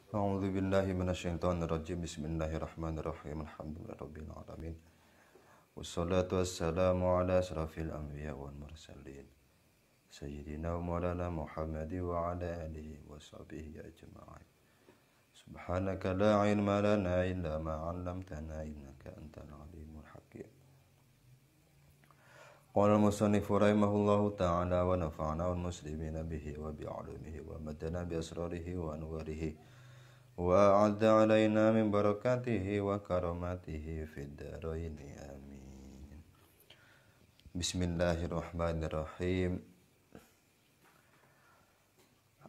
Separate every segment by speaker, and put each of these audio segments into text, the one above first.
Speaker 1: A'udzu billahi minasyaitonir rajim. Bismillahirrahmanirrahim. Alhamdulillahirabbil alamin. Wassalatu wassalamu ala asrafil anbiya wal mursalin. Sayyidina wa maulana Muhammad wa ala alihi wa sahbihi ajma'in. Subhanaka la ilma lana illa ma 'allamtana innaka antal alimul hakim. Qala al-musannifu rahimahullahu ta'ala wa nafa'ana wal muslimina bihi wa bi'ulumihi wa madana bi asrarihi wa anwarihi wa a'adda alaina min barakatihi wa karamatihi fid dharaini amin. Bismillahirrahmanirrahim.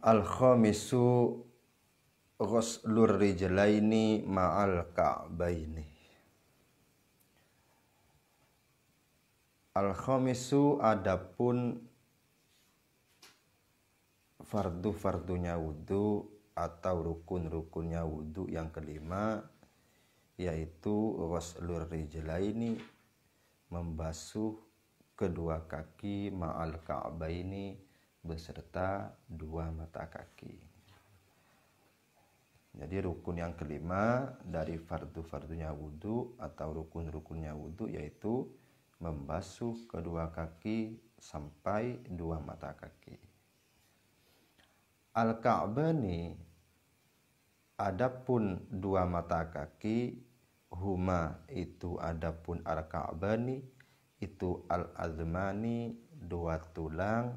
Speaker 1: Al-khamisu ghuslur rijlaini ma'al ka'baini. Al-khamisu adapun fardu-fardunya wudu atau rukun-rukunnya wudu yang kelima, yaitu ghuslur rijlaini, membasuh kedua kaki, ma'al ka'baini, beserta dua mata kaki. Jadi rukun yang kelima dari fardu-fardunya wudu atau rukun-rukunnya wudu yaitu membasuh kedua kaki sampai dua mata kaki. Al-Ka'bani, adapun dua mata kaki, huma itu adapun al-Ka'bani itu al-azmani, dua tulang,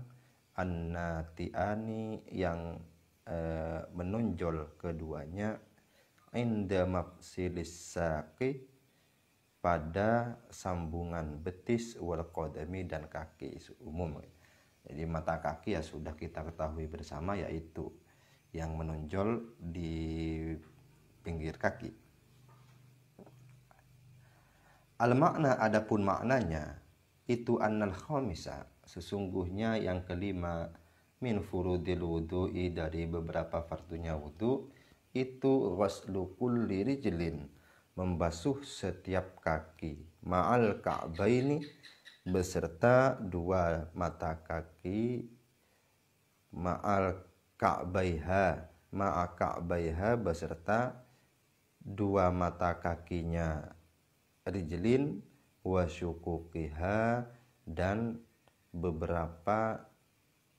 Speaker 1: an-nati'ani yang menonjol keduanya, inda mafsilis saqi, pada sambungan betis, wal qadami, dan kaki umum. Jadi mata kaki ya sudah kita ketahui bersama, yaitu yang menonjol di pinggir kaki. Al-makna, adapun maknanya itu annal khamisa, sesungguhnya yang kelima, min furudil wudu'i, dari beberapa fardunya wudu, itu ghuslu kulli rijlin, membasuh setiap kaki, ma'al ka'baini, beserta dua mata kaki, ma'al ka'baiha, ma'a ka'baiha, beserta dua mata kakinya rijlin, wa syukukiha, dan beberapa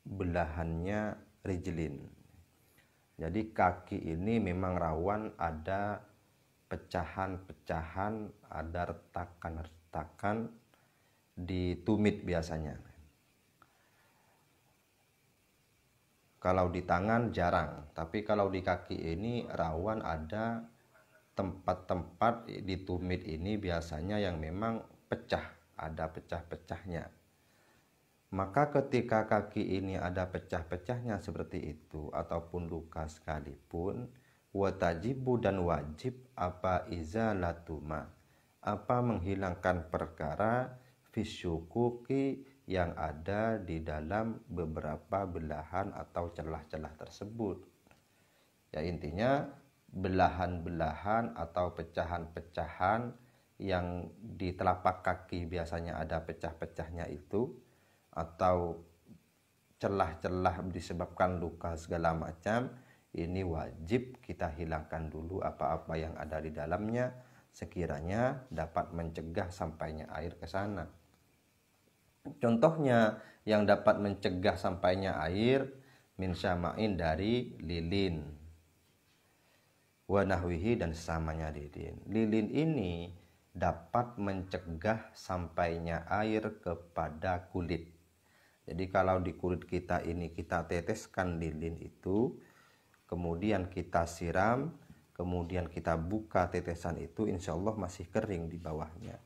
Speaker 1: belahannya rijlin. Jadi kaki ini memang rawan ada pecahan-pecahan, ada retakan-retakan di tumit biasanya. Kalau di tangan jarang, tapi kalau di kaki ini rawan ada tempat-tempat di tumit ini biasanya yang memang pecah, ada pecah-pecahnya. Maka ketika kaki ini ada pecah-pecahnya seperti itu ataupun luka sekalipun, watajibu, dan wajib, apa izalatuma, apa menghilangkan perkara, fisyukuki, yang ada di dalam beberapa belahan atau celah-celah tersebut. Ya intinya belahan-belahan atau pecahan-pecahan yang di telapak kaki biasanya ada pecah-pecahnya itu, atau celah-celah disebabkan luka segala macam, ini wajib kita hilangkan dulu apa-apa yang ada di dalamnya, sekiranya dapat mencegah sampainya air ke sana. Contohnya yang dapat mencegah sampainya air, min syama'in, dari lilin, wa nahwihi, dan sesamanya lilin. Lilin ini dapat mencegah sampainya air kepada kulit. Jadi kalau di kulit kita ini kita teteskan lilin itu, kemudian kita siram, kemudian kita buka tetesan itu, insya Allah masih kering di bawahnya.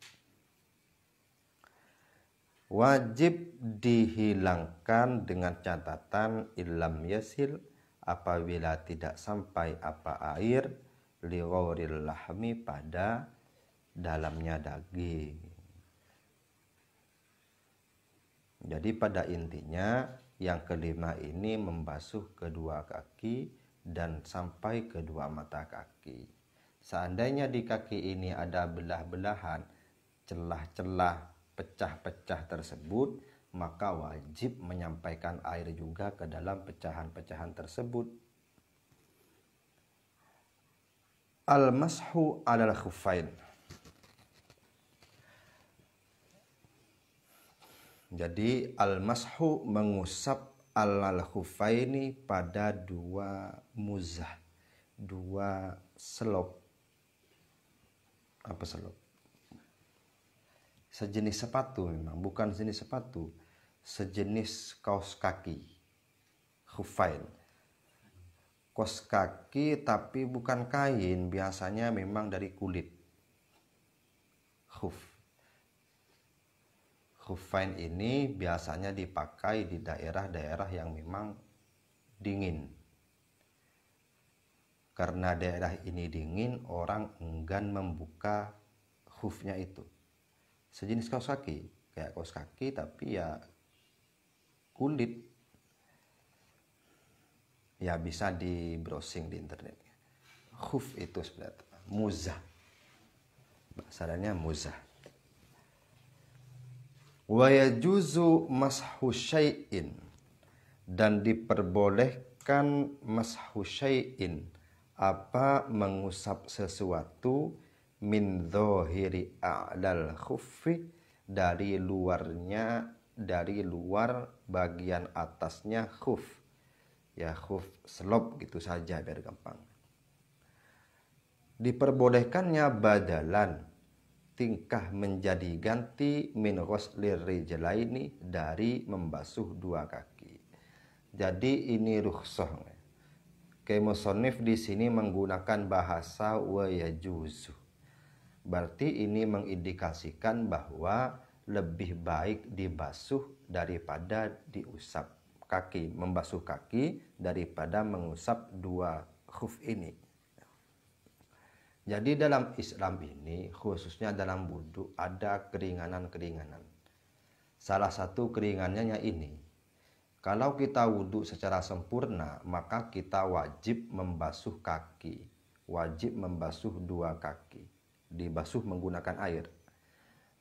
Speaker 1: Wajib dihilangkan dengan catatan illam yasil, apabila tidak sampai apa air, li ghauril lahmi, pada dalamnya daging. Jadi pada intinya yang kelima ini membasuh kedua kaki dan sampai kedua mata kaki. Seandainya di kaki ini ada belah-belahan, celah-celah, pecah-pecah tersebut, maka wajib menyampaikan air juga ke dalam pecahan-pecahan tersebut. Al-mashu alal khuffain. Jadi al-mashu mengusap alal khuffaini pada dua muzah, dua selop. Apa selop? Sejenis sepatu memang, bukan sejenis sepatu, sejenis kaos kaki. Khuffain. Kaos kaki tapi bukan kain, biasanya memang dari kulit. Khuf. Khuffain ini biasanya dipakai di daerah-daerah yang memang dingin. Karena daerah ini dingin, orang enggan membuka khufnya itu. Sejenis kaos kaki, kayak kaos kaki tapi ya kulit. Ya bisa di browsing di internet. Khuf itu sebenarnya muzah. Bahasanya muzah. Wa yajuzu mashu syai'in, dan diperbolehkan mashu syai'in, apa mengusap sesuatu, min dhahiri a'lal khuffi, dari luarnya, dari luar bagian atasnya khuf. Ya khuf selop gitu saja biar gampang. Diperbolehkannya badalan, tingkah menjadi ganti, min ghuslir rijlaini, dari membasuh dua kaki. Jadi ini rukhsah. Musannif di sini menggunakan bahasa wa yajuzu. Berarti ini mengindikasikan bahwa lebih baik dibasuh daripada diusap kaki, membasuh kaki daripada mengusap dua khuf ini. Jadi dalam Islam ini, khususnya dalam wudu, ada keringanan-keringanan. Salah satu keringanannya ini, kalau kita wudu secara sempurna, maka kita wajib membasuh kaki, wajib membasuh dua kaki, dibasuh menggunakan air.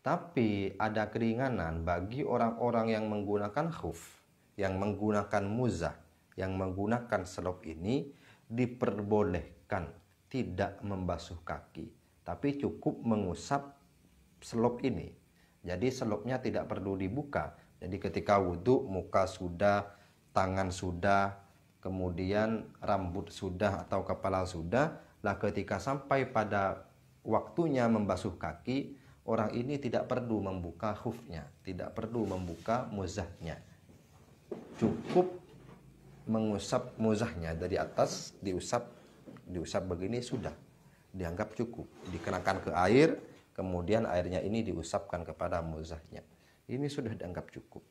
Speaker 1: Tapi ada keringanan bagi orang-orang yang menggunakan khuf, yang menggunakan muzah, yang menggunakan selop ini, diperbolehkan tidak membasuh kaki, tapi cukup mengusap selop ini. Jadi selopnya tidak perlu dibuka. Jadi ketika wudhu, muka sudah, tangan sudah, kemudian rambut sudah atau kepala sudah, lah ketika sampai pada waktunya membasuh kaki, orang ini tidak perlu membuka khufnya, tidak perlu membuka muzahnya. Cukup mengusap muzahnya dari atas, diusap begini sudah dianggap cukup. Dikenakan ke air, kemudian airnya ini diusapkan kepada muzahnya. Ini sudah dianggap cukup.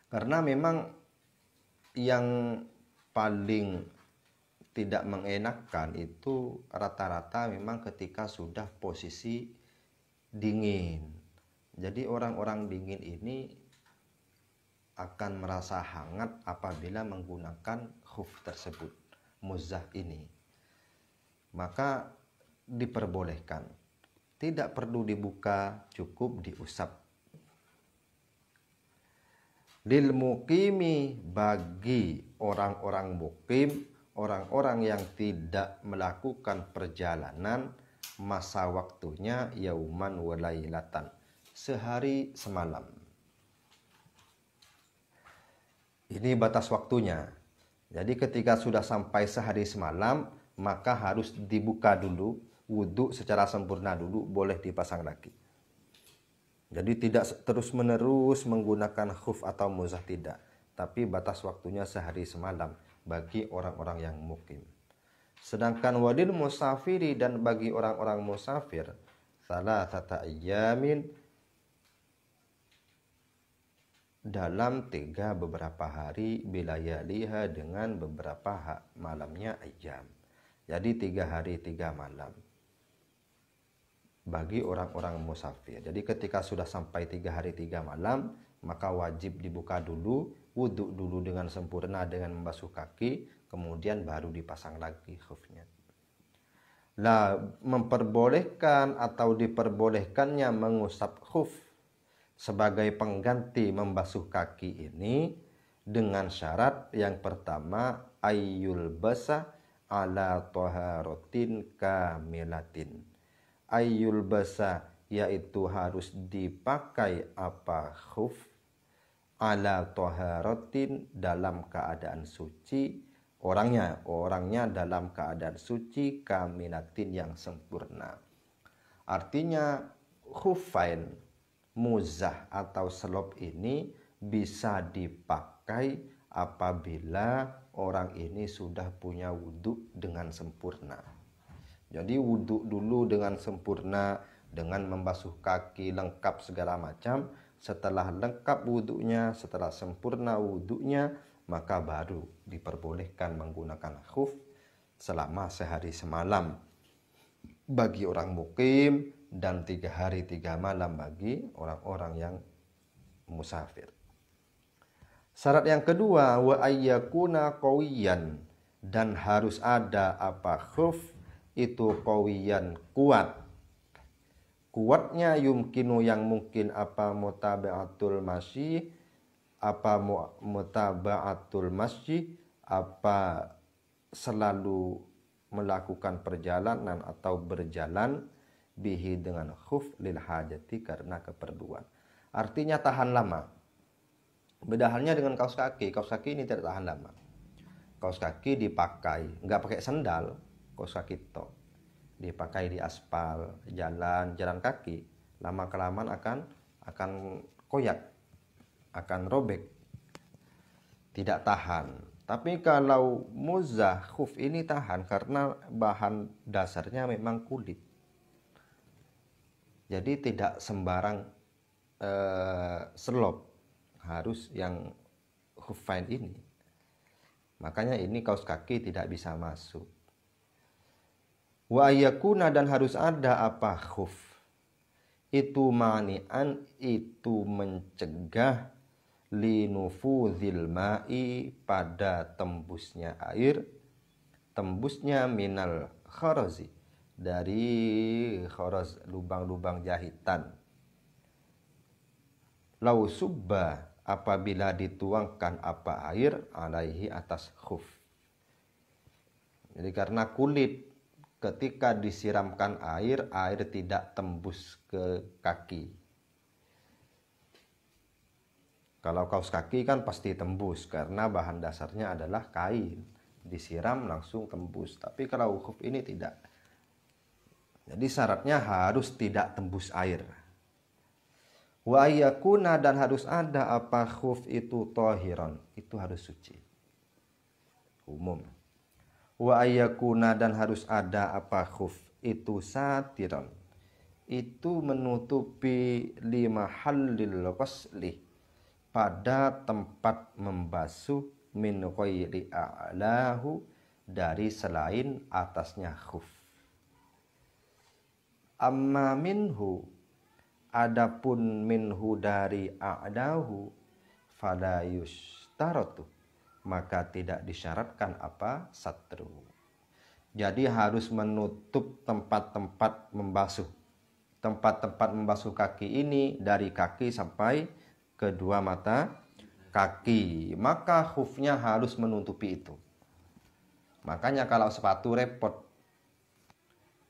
Speaker 1: Karena memang yang paling tidak mengenakan itu rata-rata memang ketika sudah posisi dingin. Jadi orang-orang dingin ini akan merasa hangat apabila menggunakan khuf tersebut, muzah ini. Maka diperbolehkan, tidak perlu dibuka, cukup diusap. Lil muqimi, bagi orang-orang muqim, orang-orang yang tidak melakukan perjalanan, masa waktunya yauman wa lailatan, sehari semalam. Ini batas waktunya. Jadi ketika sudah sampai sehari semalam, maka harus dibuka dulu, wudhu secara sempurna dulu, boleh dipasang lagi. Jadi tidak terus-menerus menggunakan khuf atau muzah, tidak. Tapi batas waktunya sehari semalam bagi orang-orang yang mukim. Sedangkan wadil musafiri, dan bagi orang-orang musafir, salasata ayyamin, dalam 3 beberapa hari, bilayaliha, dengan beberapa malamnya ayyam. Jadi 3 hari 3 malam bagi orang-orang musafir. Jadi ketika sudah sampai 3 hari 3 malam, maka wajib dibuka dulu, wudhu dulu dengan sempurna dengan membasuh kaki, kemudian baru dipasang lagi khufnya. Lah, memperbolehkan atau diperbolehkannya mengusap khuf sebagai pengganti membasuh kaki ini dengan syarat yang pertama, ayyul basa ala taharatin kamilatin. Ayyul basa, yaitu harus dipakai apa khuf, ala taharatin dalam keadaan suci, orangnya dalam keadaan suci, kamilatin yang sempurna. Artinya khufain, muzah atau selop ini bisa dipakai apabila orang ini sudah punya wudhu dengan sempurna. Jadi wudhu dulu dengan sempurna, dengan membasuh kaki lengkap segala macam. Setelah lengkap wudhunya, setelah sempurna wudhunya, maka baru diperbolehkan menggunakan khuf selama sehari semalam bagi orang mukim dan 3 hari 3 malam bagi orang-orang yang musafir. Syarat yang kedua, wa ayyakuna qawiyan, dan harus ada apa khuf itu qawiyan, kuat. Kuatnya yumkinu yang mungkin apa mutaba'atul masyi, apa mutaba'atul masyi, apa selalu melakukan perjalanan atau berjalan bihi dengan khuf lil hajati karena keperluan. Artinya tahan lama. Beda halnya dengan kaos kaki. Kaos kaki ini tidak tahan lama. Kaos kaki dipakai, nggak pakai sandal, kaos kaki tok. Dipakai di aspal, jalan kaki, lama kelamaan akan koyak, akan robek, tidak tahan. Tapi kalau muzah khuf ini tahan karena bahan dasarnya memang kulit. Jadi tidak sembarang selop, harus yang khufain ini. Makanya ini kaos kaki tidak bisa masuk. Wa yakuna, dan harus ada apa khuf itu mani'an, itu mencegah linufuzil ma'i, pada tembusnya air, tembusnya minal kharazi, dari kharaz, lubang-lubang jahitan. Lau subba, apabila dituangkan apa air, alaihi, atas khuf. Jadi karena kulit ketika disiramkan air tidak tembus ke kaki. Kalau kaos kaki kan pasti tembus karena bahan dasarnya adalah kain, disiram langsung tembus. Tapi kalau khuf ini tidak. Jadi syaratnya harus tidak tembus air. Wa yakuna, dan harus ada apa khuf itu tahiran, itu harus suci. Umum. Wa yakuna, dan harus ada apa khuf itu satiran, itu menutupi lima halil ghusli, pada tempat membasuh, min ghairi a'lahu, dari selain atasnya khuf. Amma minhu, adapun minhu dari a'dahu, fala yustaratu, maka tidak disyaratkan apa satru. Jadi harus menutup tempat-tempat membasuh. Tempat-tempat membasuh kaki ini dari kaki sampai kedua mata kaki. Maka khufnya harus menutupi itu. Makanya kalau sepatu repot.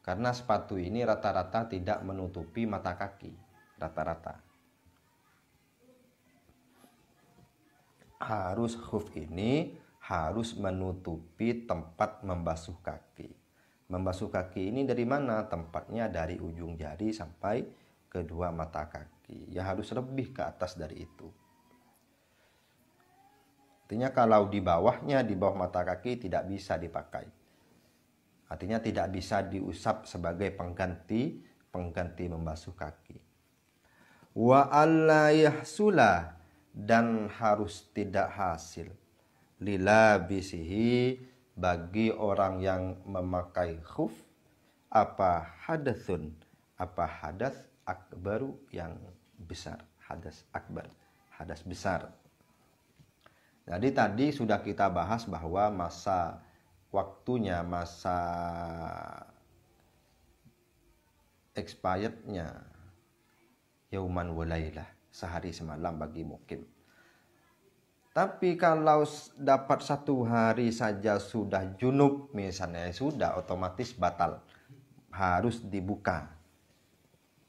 Speaker 1: Karena sepatu ini rata-rata tidak menutupi mata kaki. Rata-rata. Harus khuf ini harus menutupi tempat membasuh kaki. Membasuh kaki ini dari mana? Tempatnya dari ujung jari sampai kedua mata kaki. Ya harus lebih ke atas dari itu. Artinya kalau di bawahnya, di bawah mata kaki tidak bisa dipakai. Artinya tidak bisa diusap sebagai pengganti membasuh kaki. Wa alla yahsula, dan harus tidak hasil lilabisihi, bagi orang yang memakai khuf, apa hadatsun, apa hadas akbaru, yang besar, hadas akbar, hadas besar. Jadi tadi sudah kita bahas bahwa masa waktunya, masa expirednya yauman walailah, sehari semalam bagi mukim. Tapi kalau dapat 1 hari saja sudah junub misalnya, sudah otomatis batal. Harus dibuka.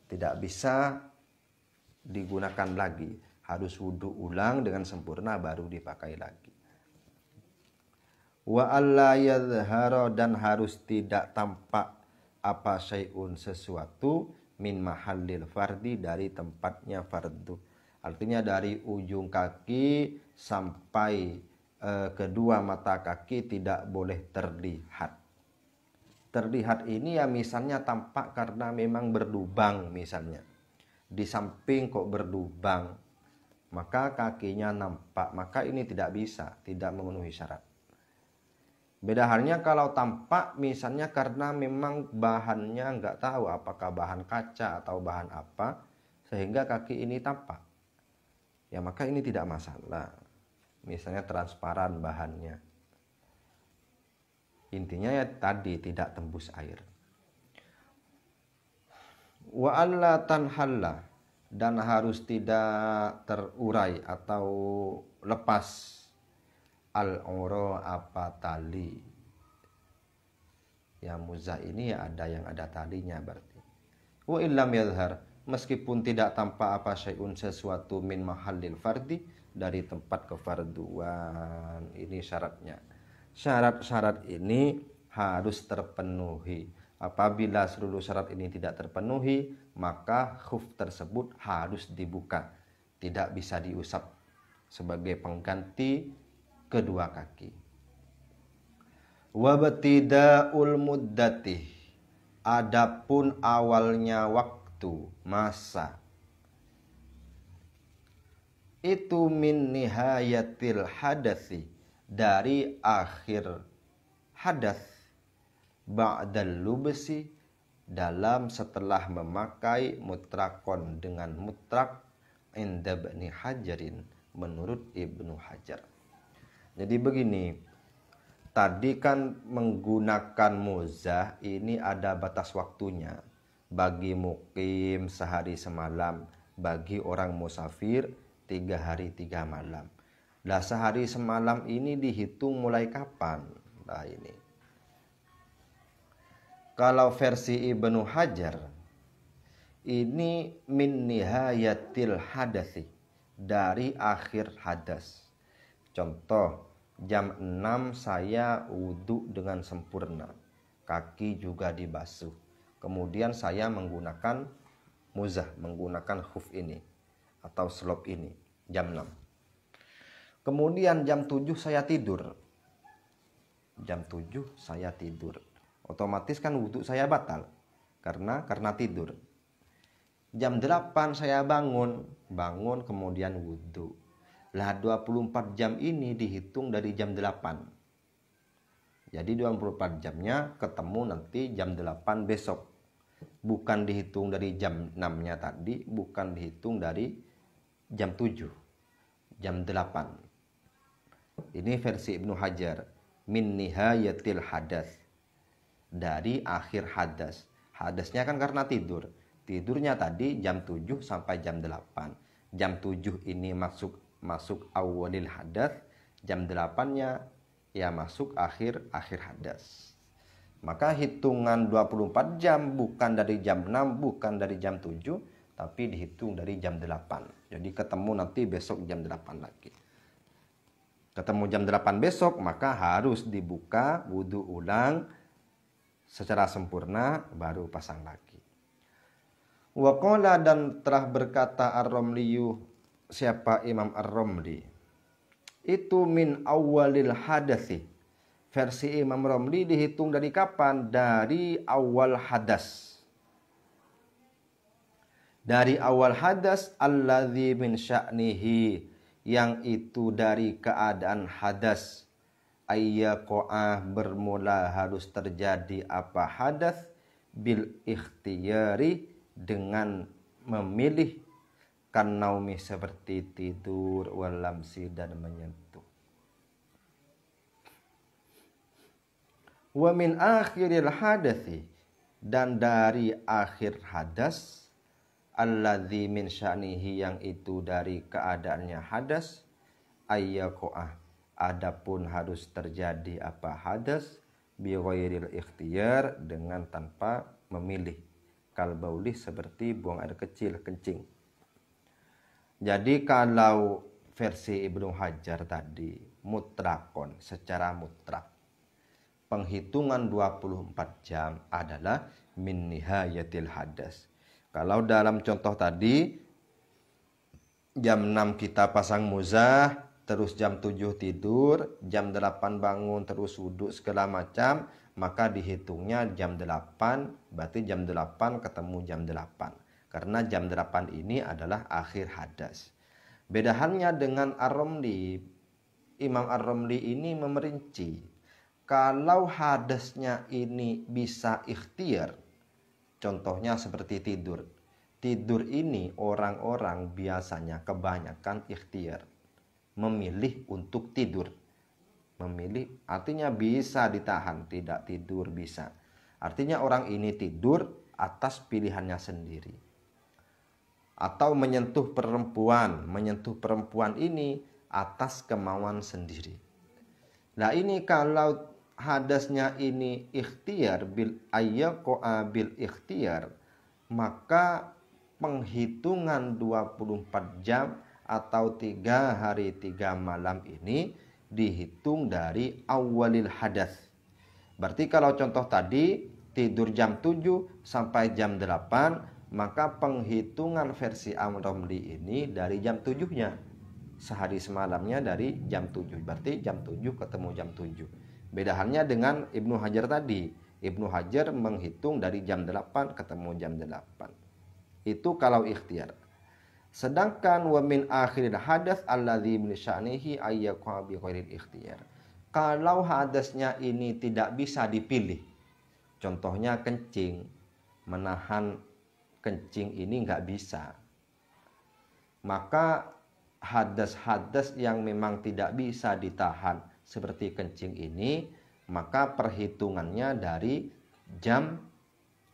Speaker 1: Tidak bisa digunakan lagi. Harus wudhu ulang dengan sempurna baru dipakai lagi. Wa alla yadhhara, dan harus tidak tampak apa syai'un sesuatu min mahallil fardi, dari tempatnya fardu. Artinya dari ujung kaki sampai kedua mata kaki tidak boleh terlihat. Terlihat ini ya misalnya tampak karena memang berlubang misalnya. Di samping kok berlubang, maka kakinya nampak. Maka ini tidak bisa, tidak memenuhi syarat. Beda halnya kalau tampak misalnya karena memang bahannya nggak tahu apakah bahan kaca atau bahan apa, sehingga kaki ini tampak. Ya maka ini tidak masalah. Misalnya transparan bahannya. Intinya ya tadi tidak tembus air. Wa alla tanhalla, dan harus tidak terurai atau lepas al-ura, apa tali. Ya muzah ini ya ada yang ada talinya berarti. Wa illam yadhhar, meskipun tidak tampak apa syai'un sesuatu min mahallil fardi, dari tempat kefarduan. Ini syaratnya. Syarat-syarat ini harus terpenuhi. Apabila seluruh syarat ini tidak terpenuhi, maka khuf tersebut harus dibuka. Tidak bisa diusap sebagai pengganti kedua kaki. Wabtida'ul muddati, adapun awalnya waktu, masa, itu min nihayatil hadasi, dari akhir hadas, ba'dal lubsi, dalam setelah memakai mutrakon, dengan mutrak, inda Ibnu Hajarin, menurut Ibnu Hajar. Jadi begini, tadi kan menggunakan muzah ini ada batas waktunya. Bagi mukim sehari semalam, bagi orang musafir 3 hari 3 malam. Nah sehari semalam ini dihitung mulai kapan? Nah ini. Kalau versi Ibnu Hajar, ini min nihayatil hadasi, dari akhir hadas. Contoh, jam 6 saya wudhu dengan sempurna. Kaki juga dibasuh. Kemudian saya menggunakan muzah, menggunakan khuf ini atau slop ini jam 6. Kemudian jam 7 saya tidur. Jam 7 saya tidur. Otomatis kan wudhu saya batal karena tidur. Jam 8 saya bangun kemudian wudhu. Lah 24 jam ini dihitung dari jam 8. Jadi 24 jamnya ketemu nanti jam 8 besok. Bukan dihitung dari jam 6-nya tadi, bukan dihitung dari jam 7. Jam 8. Ini versi Ibnu Hajar. Min nihayatil hadas. Dari akhir hadas. Hadasnya kan karena tidur. Tidurnya tadi jam 7 sampai jam 8. Jam 7 ini masuk awalil hadas, jam 8-nya ya masuk akhir hadas. Maka hitungan 24 jam bukan dari jam 6, bukan dari jam 7, tapi dihitung dari jam 8. Jadi ketemu nanti besok jam 8 lagi. Ketemu jam 8 besok, maka harus dibuka, wudhu ulang secara sempurna, baru pasang lagi. Waqala, dan telah berkata Ar-Ramliyu, siapa Imam Ar-Ramli, itu min awalil hadasi. Versi Imam Ramli dihitung dari kapan? Dari awal hadas. Dari awal hadas, alladzi min sya'nihi, yang itu dari keadaan hadas, ayyaqa'ah, bermula harus terjadi apa hadas, bil ikhtiyari, dengan memilih, kan naumi, seperti tidur, walamsi, dan menyentuh. Wa min akhiril hadasi, dan dari akhir hadas, alladzi min sya'nihi, yang itu dari keadaannya hadas, ayyako'ah, adapun harus terjadi apa hadas bi ghairil ikhtiyar, dengan tanpa memilih, kal bauli seperti buang air kecil, kencing. Jadi kalau versi Ibnu Hajar tadi mutlakon, secara mutlak penghitungan 24 jam adalah min nihayatil hadas. Kalau dalam contoh tadi jam 6 kita pasang muzah, terus jam 7 tidur, jam 8 bangun, terus wudhu segala macam, maka dihitungnya jam 8, berarti jam 8 ketemu jam 8. Karena jam 8 ini adalah akhir hadas. Beda halnya dengan Ar-Ramli. Imam Ar-Ramli ini memerinci, kalau hadasnya ini bisa ikhtiar, contohnya seperti tidur. Tidur ini orang-orang biasanya kebanyakan ikhtiar, memilih untuk tidur. Memilih artinya bisa ditahan, tidak tidur bisa. Artinya orang ini tidur atas pilihannya sendiri. Atau menyentuh perempuan ini atas kemauan sendiri. Nah ini kalau hadasnya ini ikhtiar bil ayyaqa bil ikhtiar, maka penghitungan 24 jam atau 3 hari 3 malam ini dihitung dari awalil hadas. Berarti kalau contoh tadi tidur jam 7 sampai jam 8, maka penghitungan versi Ar-Ramli ini dari jam 7-nya. Sehari semalamnya dari jam 7. Berarti jam 7 ketemu jam 7. Beda halnya dengan Ibnu Hajar tadi. Ibnu Hajar menghitung dari jam 8 ketemu jam 8. Itu kalau ikhtiar. Sedangkan wa min akhiril hadas alladzi min sya'nihi ayyaqa bi ghairil ikhtiyar. Kalau hadasnya ini tidak bisa dipilih. Contohnya kencing, menahan kencing ini nggak bisa. Maka hadas-hadas yang memang tidak bisa ditahan seperti kencing ini, maka perhitungannya dari jam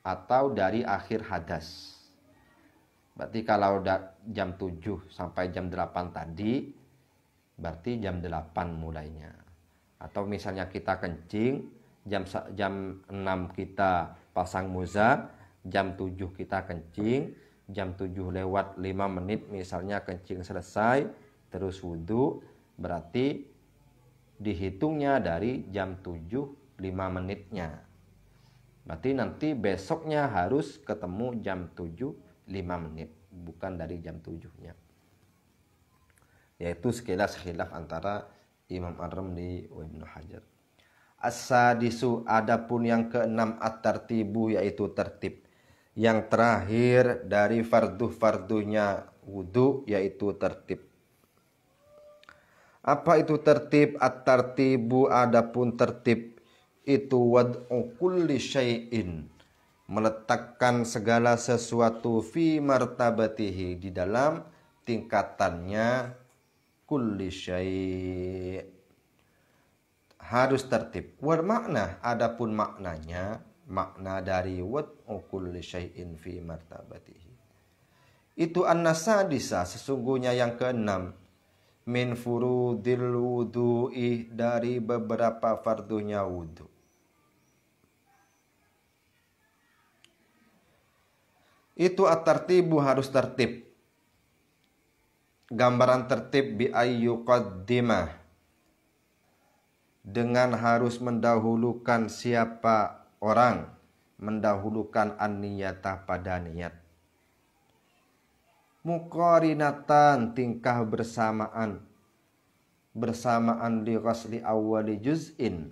Speaker 1: atau dari akhir hadas. Berarti kalau jam 7 sampai jam 8 tadi, berarti jam 8 mulainya. Atau misalnya kita kencing, jam 6 kita pasang muzah, jam 7 kita kencing, jam 7 lewat 5 menit misalnya kencing selesai, terus wudhu, berarti dihitungnya dari jam 7 5 menitnya. Berarti nanti besoknya harus ketemu jam 7 5 menit, bukan dari jam 7-nya. Yaitu sekilas khilaf antara Imam Ar-Ramli wa Ibnu Hajar. As-sadisu, adapun yang keenam at-tartibu, yaitu tertib. Yang terakhir dari fardu-fardunya wudu, yaitu tertib. Apa itu tertib? At-tartibu, adapun tertib itu wad'u kulli syai'in, meletakkan segala sesuatu fi martabatihi, di dalam tingkatannya. Kulli syai' harus tertib. Wal makna, adapun maknanya, makna dari wad'u kulli syai'in fi martabatihi itu an-nasadisa, sesungguhnya yang keenam, min furudil wudu'i, dari beberapa fardunya wudu. Itu at-tartibu, harus tertib. Gambaran tertib bi ayyuqaddimah, dengan harus mendahulukan siapa orang, mendahulukan an-niyata pada niat. Muqarinatan, tingkah bersamaan, bersamaan li ghasli awwali juz'in,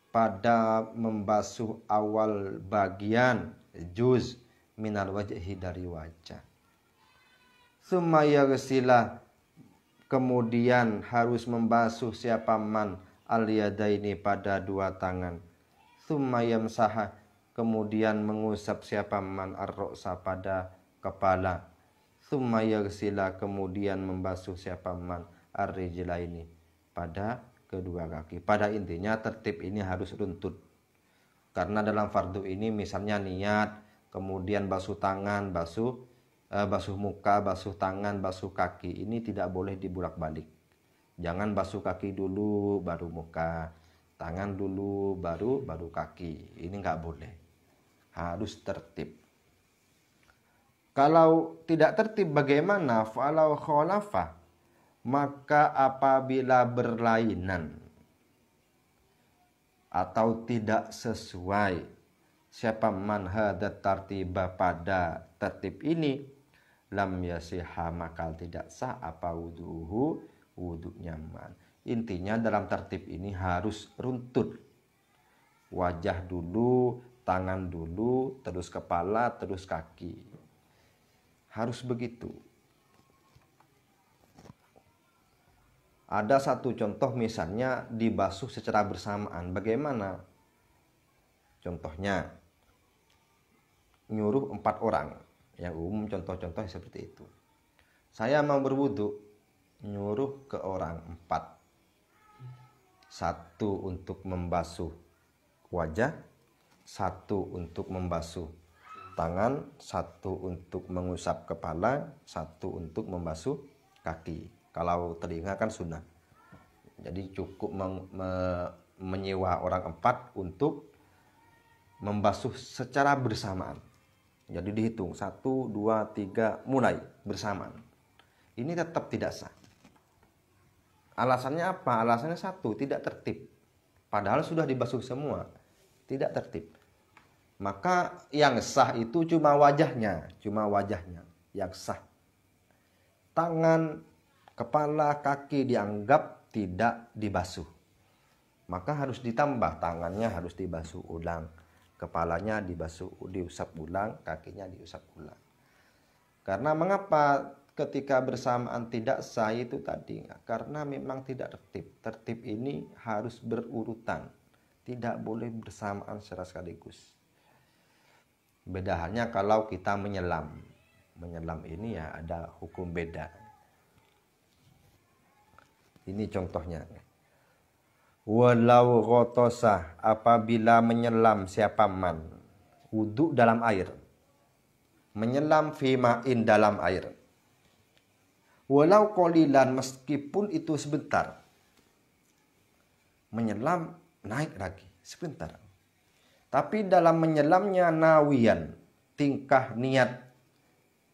Speaker 1: pada membasuh awal bagian juz minal wajhi, dari wajah. Summa yaghsila, kemudian harus membasuh siapa man al yadaini, pada dua tangan. Summa yamsaha, kemudian mengusap siapa man ar-ra'sa, pada kepala. Summa yaghsila, kemudian membasuh siapa man ar-rijlaini, pada kedua kaki. Pada intinya tertib ini harus runtut. Karena dalam fardu ini misalnya niat, kemudian basuh tangan, basuh muka, basuh tangan, basuh kaki, ini tidak boleh dibulak-balik. Jangan basuh kaki dulu baru muka, tangan dulu baru kaki. Ini nggak boleh. Harus tertib. Kalau tidak tertib bagaimana? Falau khalafa, maka apabila berlainan atau tidak sesuai siapa man hadat tartiba pada tertib ini, lam yasiha, maka tidak sah apa wuduhu, wudunya man. Intinya dalam tertib ini harus runtut. Wajah dulu, tangan dulu, terus kepala, terus kaki. Harus begitu. Ada satu contoh misalnya dibasuh secara bersamaan. Bagaimana? Contohnya nyuruh 4 orang. Yang umum contoh-contoh seperti itu. Saya mau berwudu, nyuruh ke orang 4. 1 untuk membasuh wajah, 1 untuk membasuh tangan, 1 untuk mengusap kepala, 1 untuk membasuh kaki. Kalau telinga kan sunnah. Jadi cukup menyewa orang 4 untuk membasuh secara bersamaan. Jadi dihitung 1, 2, 3 mulai bersamaan. Ini tetap tidak sah. Alasannya apa? Alasannya 1, tidak tertib. Padahal sudah dibasuh semua. Tidak tertib. Maka yang sah itu cuma wajahnya yang sah. Tangan, kepala, kaki dianggap tidak dibasuh. Maka harus ditambah, tangannya harus dibasuh ulang, kepalanya dibasuh, diusap ulang, kakinya diusap ulang. Karena mengapa ketika bersamaan tidak sah itu tadi? Karena memang tidak tertib. Tertib ini harus berurutan, tidak boleh bersamaan secara sekaligus. Beda halnya kalau kita menyelam. Menyelam ini ya ada hukum beda. Ini contohnya. Walau ghotosah, apabila menyelam siapa man, wudu dalam air, menyelam fima'in dalam air, walau qolilan, meskipun itu sebentar, menyelam naik lagi sebentar, tapi dalam menyelamnya nawiyan, tingkah niat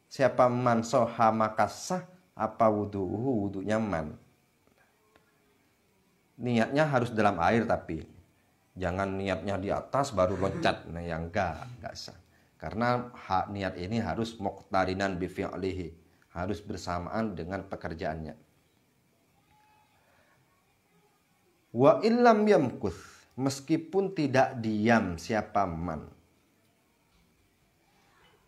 Speaker 1: siapa man soha, maka sah apa wudu'uhu, wudu'nya man. Niatnya harus dalam air, tapi jangan niatnya di atas baru loncat. Nah, yang enggak sah. Karena niat ini harus muqtarinan bi fi'lihi, harus bersamaan dengan pekerjaannya. Wa illam yamkuth, meskipun tidak diam siapa man,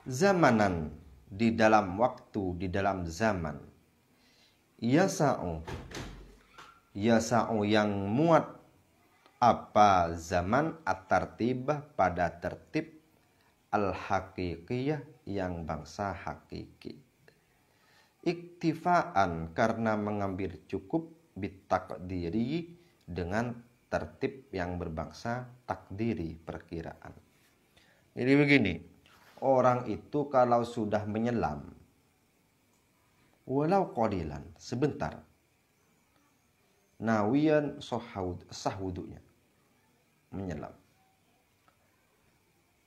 Speaker 1: zamanan, di dalam waktu, di dalam zaman, yasa'u yang muat apa zaman at-tartibah pada tertib al-haqiqiyah yang bangsa hakiki, iktifaan karena mengambil cukup bitakdiri dengan tertib yang berbangsa takdiri, perkiraan. Jadi begini, orang itu kalau sudah menyelam walau qalilan, sebentar, nawiyan sah wudunya, menyelam.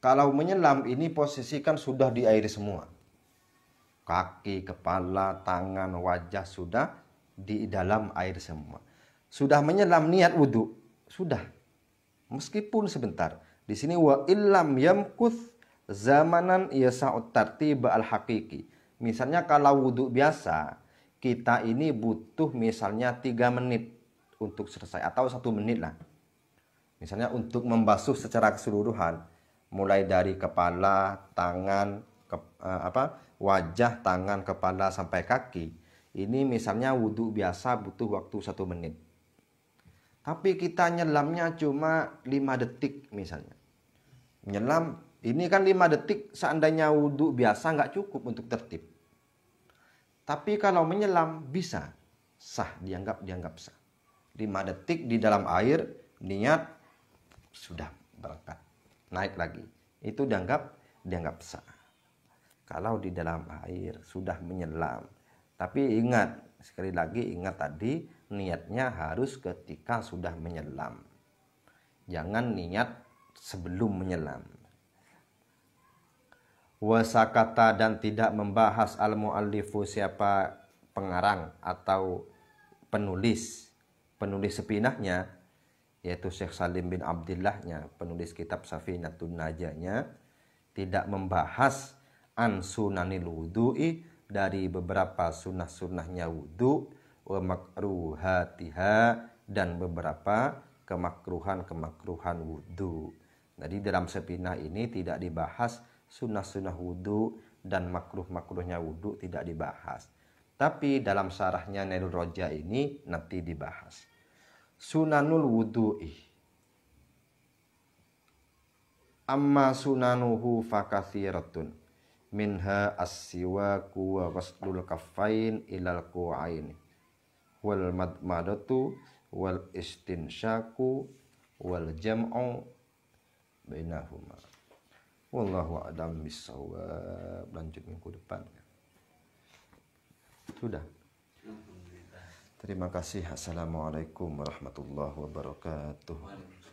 Speaker 1: Kalau menyelam ini posisikan sudah di air semua. Kaki, kepala, tangan, wajah sudah di dalam air semua. Sudah menyelam niat wudu, sudah. Meskipun sebentar. Di sini wa illam yamkuth zamanan yasa'ut tartib al-haqiqi. Misalnya kalau wudu biasa, kita ini butuh misalnya 3 menit untuk selesai, atau 1 menit lah. Misalnya untuk membasuh secara keseluruhan, mulai dari kepala, tangan, wajah, tangan, kepala sampai kaki. Ini misalnya wudu biasa butuh waktu 1 menit. Tapi kita nyelamnya cuma 5 detik misalnya. Menyelam ini kan 5 detik, seandainya wudu biasa nggak cukup untuk tertib. Tapi kalau menyelam bisa, sah, dianggap sah. 5 detik di dalam air, niat, sudah berangkat, naik lagi. Itu dianggap sah. Kalau di dalam air sudah menyelam, Tapi ingat, sekali lagi ingat tadi, niatnya harus ketika sudah menyelam. Jangan niat sebelum menyelam. Wasakata, dan tidak membahas al-muallifu, siapa pengarang atau penulis sepinahnya, yaitu Syekh Salim bin Abdillahnya, penulis kitab Safinatun Najahnya, tidak membahas an sunanil wudu'i, dari beberapa sunnah-sunnahnya wudu, wa makruhatiha, dan beberapa kemakruhan wudu. Jadi dalam sepinah ini tidak dibahas sunnah-sunnah wudu dan makruh-makruhnya wudu, tidak dibahas. Tapi dalam syarahnya Nailul Roja ini nanti dibahas. Sunanul wudu'i. Amma sunanuhu fakathiratun. Minha as-siwaku wa ghaslul kaffain ilal ku'aini. Wal madmadatu wal istinsyaku wal jam'u bainahuma. Wallahu a'lam bissawab. Lanjut minggu depan. Sudah. Terima kasih. Assalamualaikum warahmatullahi wabarakatuh.